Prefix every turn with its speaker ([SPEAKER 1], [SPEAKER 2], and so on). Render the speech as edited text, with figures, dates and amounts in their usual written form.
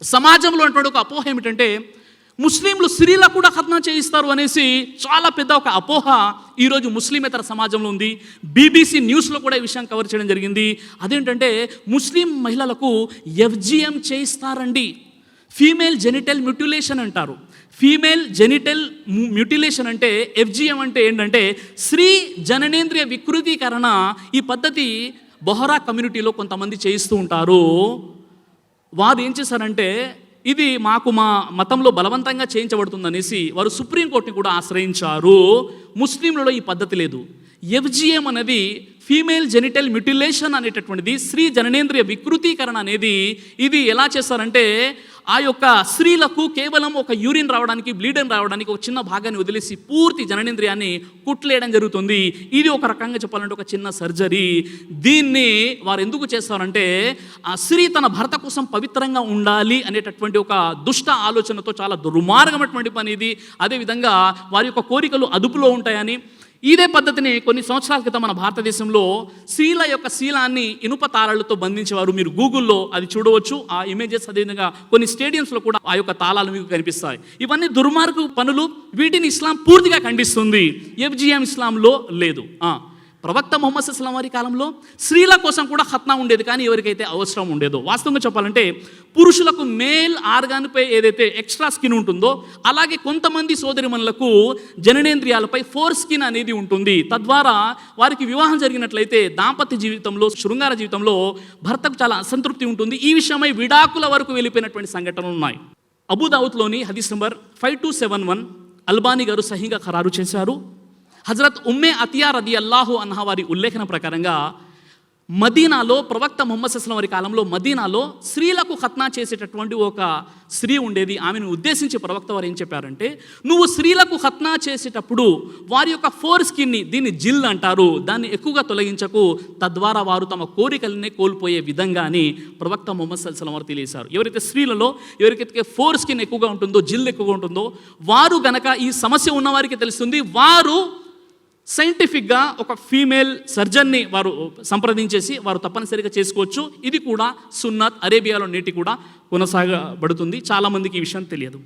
[SPEAKER 1] సమాజంలో ఉన్నటువంటి ఒక అపోహ ఏమిటంటే ముస్లింలు స్త్రీలకు కూడా ఖత్నా చేయిస్తారు అనేసి చాలా పెద్ద ఒక అపోహ ఈరోజు ముస్లిమేతర సమాజంలో ఉంది. BBC న్యూస్లో కూడా ఈ విషయం కవర్ చేయడం జరిగింది. అదేంటంటే ముస్లిం మహిళలకు FGM చేయిస్తారండి. ఫీమేల్ జెనిటల్ మ్యూటిలేషన్ అంటారు. ఫీమేల్ జెనిటల్ మ్యూటిలేషన్ అంటే FGM అంటే ఏంటంటే స్త్రీ జననేంద్రియ వికృతీకరణ. ఈ పద్ధతి బొహరా కమ్యూనిటీలో కొంతమంది చేయిస్తూ ఉంటారు. వారు ఏం చేశారంటే ఇది మాకు మా మతంలో బలవంతంగా చేయించబడుతుందనేసి వారు సుప్రీంకోర్టుని కూడా ఆశ్రయించారు. ముస్లింలలో ఈ పద్ధతి లేదు. FGM అనేది ఫీమేల్ జెనిటల్ మ్యూటిలేషన్ అనేటటువంటిది స్త్రీ జననేంద్రియ వికృతీకరణ అనేది ఇది ఎలా చేస్తారంటే ఆ యొక్క స్త్రీలకు కేవలం ఒక యూరిన్ రావడానికి, బ్లీడన్ రావడానికి ఒక చిన్న భాగాన్ని వదిలేసి పూర్తి జననేంద్రియాన్ని కుట్లేయడం జరుగుతుంది. ఇది ఒక రకంగా చెప్పాలంటే ఒక చిన్న సర్జరీ. దీన్ని వారు ఎందుకు చేస్తారంటే ఆ స్త్రీ తన భర్త కోసం పవిత్రంగా ఉండాలి అనేటటువంటి ఒక దుష్ట ఆలోచనతో, చాలా దుర్మార్గమైనటువంటి పని ఇది. అదేవిధంగా వారి యొక్క కోరికలు అదుపులో ఉంటాయని. ఇదే పద్ధతిని కొన్ని సంవత్సరాల క్రితం మన భారతదేశంలో స్త్రీల యొక్క శీలాన్ని ఇనుప తాళాలతో బంధించేవారు. మీరు గూగుల్లో అది చూడవచ్చు, ఆ ఇమేజెస్. అదేవిధంగా కొన్ని స్టేడియంస్లో కూడా ఆ యొక్క తాళాలు మీకు కనిపిస్తాయి. ఇవన్నీ దుర్మార్గ పనులు. వీటిని ఇస్లాం పూర్తిగా ఖండిస్తుంది. FGM ఇస్లాంలో లేదు. ప్రవక్త ముహమ్మద్ సల్లల్లాహు అలైహి వసల్లం వారి కాలంలో స్త్రీల కోసం కూడా ఖత్నా ఉండేది, కానీ ఎవరికైతే అవసరం ఉండేదో. వాస్తవంగా చెప్పాలంటే పురుషులకు మేల్ ఆర్గాన్పై ఏదైతే ఎక్స్ట్రా స్కిన్ ఉంటుందో అలాగే కొంతమంది సోదరిమణులకు జననేంద్రియాలపై ఫోర్ స్కిన్ అనేది ఉంటుంది. తద్వారా వారికి వివాహం జరిగినట్లయితే దాంపత్య జీవితంలో, శృంగార జీవితంలో భర్తకు చాలా అసంతృప్తి ఉంటుంది. ఈ విషయమై విడాకుల వరకు వెళ్ళిపోయినటువంటి సంఘటనలు ఉన్నాయి. అబూదావుద్లోని హదీస్ నంబర్ 5271 అల్బానీ గారు సహీగా ఖరారు చేశారు. హజరత్ ఉమ్మే అతియా రదియల్లాహు అన్హా వారి ఉల్లేఖన ప్రకారంగా మదీనాలో ప్రవక్త ముహమ్మద్ సల్లల్లాహు అలైహి వసల్లం వారి కాలంలో మదీనాలో స్త్రీలకు ఖత్నా చేసేటటువంటి ఒక స్త్రీ ఉండేది. ఆమెను ఉద్దేశించి ప్రవక్త వారు ఏం చెప్పారంటే, నువ్వు స్త్రీలకు ఖత్నా చేసేటప్పుడు వారి యొక్క ఫోర్ స్కిన్ని, దీన్ని జిల్ అంటారు, దాన్ని ఎక్కువగా తొలగించకు, తద్వారా వారు తమ కోరికలనే కోల్పోయే విధంగా అని ప్రవక్త ముహమ్మద్ సల్లల్లాహు అలైహి వసల్లం వారు తెలియజేశారు. ఎవరైతే స్త్రీలలో ఎవరికైతే ఫోర్ స్కిన్ ఎక్కువగా ఉంటుందో, జిల్ ఎక్కువగా ఉంటుందో, వారు గనక ఈ సమస్య ఉన్నవారికి తెలుస్తుంది, వారు సైంటిఫిక్గా ఒక ఫీమేల్ సర్జన్ని వారు సంప్రదించేసి వారు తప్పనిసరిగా చేసుకోవచ్చు. ఇది కూడా సున్నత్, అరేబియాలో నేటి కూడా కొనసాగబడుతుంది. చాలామందికి ఈ విషయం తెలియదు.